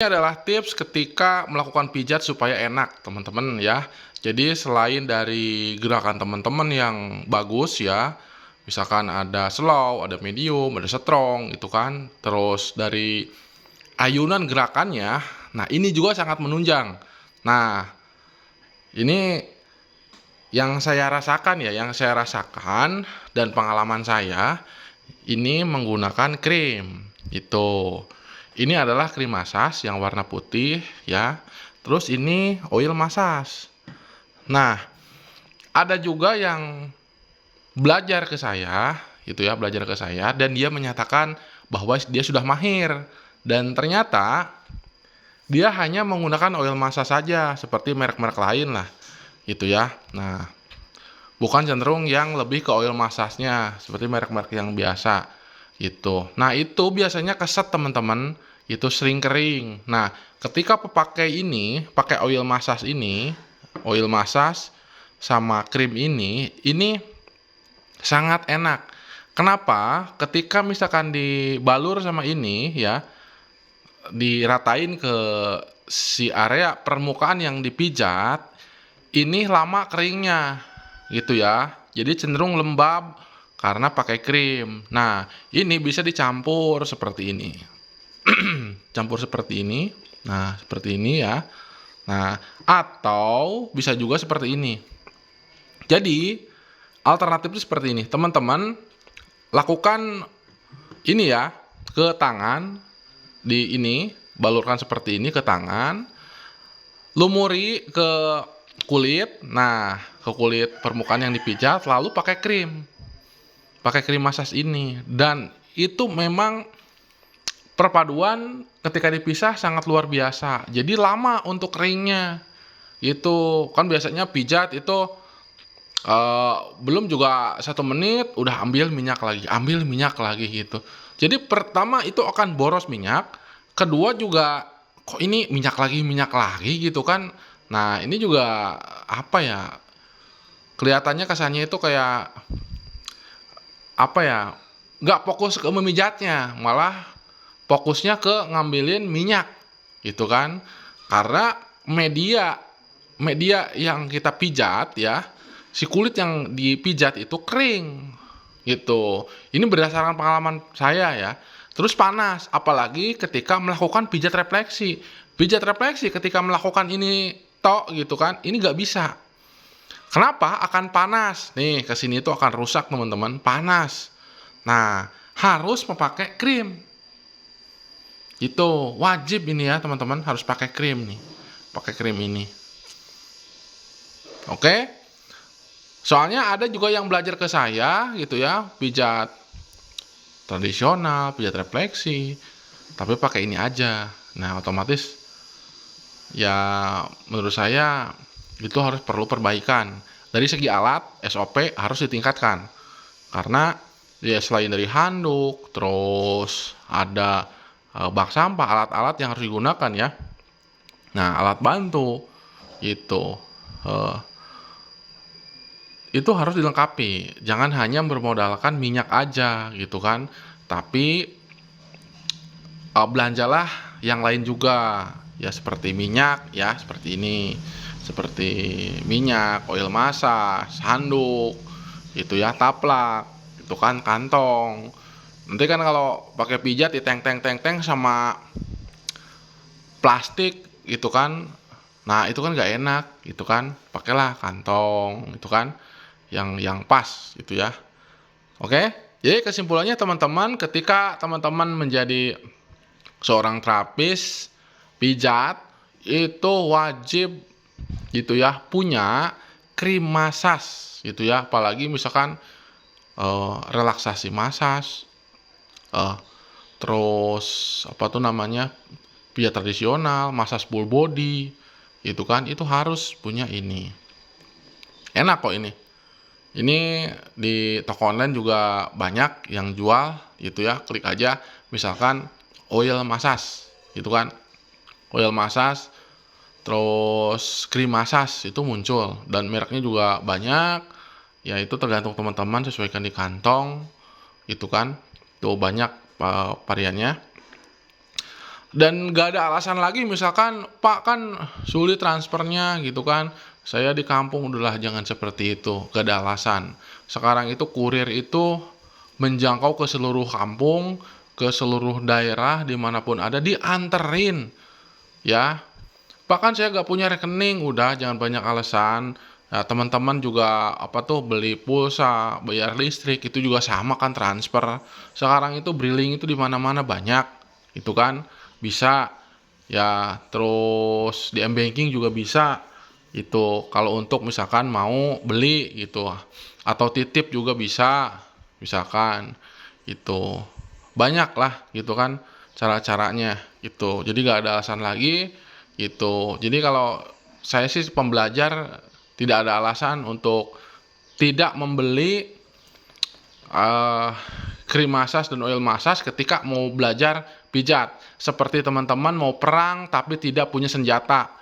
Ini adalah tips ketika melakukan pijat supaya enak, teman-teman ya. Jadi selain dari gerakan teman-teman yang bagus ya, misalkan ada slow, ada medium, ada strong gitu kan. Terus dari ayunan gerakannya, nah ini juga sangat menunjang. Nah, ini yang saya rasakan ya, yang saya rasakan dan pengalaman saya ini menggunakan krim. Itu. Ini adalah krim massage yang warna putih ya. Terus ini oil massage. Nah, ada juga yang belajar ke saya, gitu ya, belajar ke saya dan dia menyatakan bahwa dia sudah mahir dan ternyata dia hanya menggunakan oil massage saja seperti merek-merek lain lah, gitu ya. Nah, bukan cenderung yang lebih ke oil massage-nya seperti merek-merek yang biasa gitu. Nah, itu biasanya keset teman-teman, itu sering kering. Nah, ketika pepakai ini, pakai oil massage ini, oil massage sama krim ini sangat enak. Kenapa? Ketika misalkan dibalur sama ini ya, diratain ke si area permukaan yang dipijat, ini lama keringnya, gitu ya. Jadi cenderung lembab karena pakai krim. Nah, ini bisa dicampur seperti ini. Campur seperti ini. Nah, seperti ini ya. Nah, atau bisa juga seperti ini. Jadi, alternatifnya seperti ini. Teman-teman, lakukan ini ya, ke tangan, di ini, balurkan seperti ini ke tangan, lumuri ke kulit, nah ke kulit permukaan yang dipijat, lalu pakai krim massage ini, dan itu memang perpaduan ketika dipisah sangat luar biasa. Jadi lama untuk keringnya, itu kan biasanya pijat itu belum juga 1 menit udah ambil minyak lagi gitu. Jadi pertama itu akan boros minyak, kedua juga kok ini minyak lagi gitu kan. Nah, ini juga apa ya, kelihatannya kesannya itu kayak apa ya, nggak fokus ke memijatnya, malah fokusnya ke ngambilin minyak gitu kan. Karena media media yang kita pijat ya, si kulit yang dipijat itu kering gitu. Ini berdasarkan pengalaman saya ya. Terus panas, apalagi ketika melakukan pijat refleksi. Pijat refleksi ketika melakukan ini tok gitu kan, ini nggak bisa. Kenapa? Akan panas. Nih, ke sini itu akan rusak teman-teman, panas. Nah, harus memakai krim. Itu wajib ini ya teman-teman, harus pakai krim nih. Pakai krim ini. Oke? Soalnya ada juga yang belajar ke saya gitu ya, pijat tradisional, pijat refleksi, tapi pakai ini aja. Nah, otomatis ya menurut saya itu harus perlu perbaikan. Dari segi alat, SOP harus ditingkatkan. Karena ya selain dari handuk, terus ada bak sampah, alat-alat yang harus digunakan ya. Nah, alat bantu itu eh, itu harus dilengkapi. Jangan hanya bermodalkan minyak aja gitu kan. Tapi belanjalah yang lain juga. Ya seperti minyak ya, seperti ini. Seperti minyak, oil massage, handuk, itu ya, taplak, itu kan kantong. Nanti kan kalau pakai pijat di teng sama plastik gitu kan. Nah, itu kan nggak enak gitu kan. Pakailah kantong itu kan yang pas gitu ya. Oke? Jadi kesimpulannya teman-teman, ketika teman-teman menjadi seorang terapis pijat, itu wajib gitu ya punya krim massage gitu ya. Apalagi misalkan relaksasi massage, eh, terus apa tuh namanya, pijat tradisional, massage full body, itu kan itu harus punya ini. Enak kok ini. Ini di toko online juga banyak yang jual gitu ya, klik aja misalkan oil massage gitu kan, oil massage, terus krim massage itu muncul dan mereknya juga banyak, ya itu tergantung teman-teman sesuaikan di kantong gitu kan, tuh banyak variannya. Dan gak ada alasan lagi misalkan, "Pak, kan sulit transfernya," gitu kan, "saya di kampung." Udahlah jangan seperti itu, gak ada alasan. Sekarang itu kurir itu menjangkau ke seluruh kampung, ke seluruh daerah, dimanapun ada dianterin, ya. Bahkan saya gak punya rekening, udah jangan banyak alasan. Nah, teman-teman juga apa tuh beli pulsa, bayar listrik itu juga sama kan transfer. Sekarang itu Briling itu di mana-mana banyak, itu kan bisa ya. Terus di M-Banking juga bisa. Itu kalau untuk misalkan mau beli gitu. Atau titip juga bisa. Misalkan itu banyak lah gitu kan cara-caranya gitu. Jadi gak ada alasan lagi gitu. Jadi kalau saya sih pembelajar tidak ada alasan untuk tidak membeli eh, krim massage dan oil massage ketika mau belajar pijat. Seperti teman-teman mau perang tapi tidak punya senjata.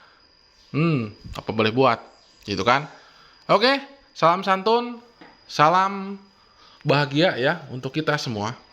Apa boleh buat? Gitu kan? Oke, salam santun, salam bahagia ya untuk kita semua.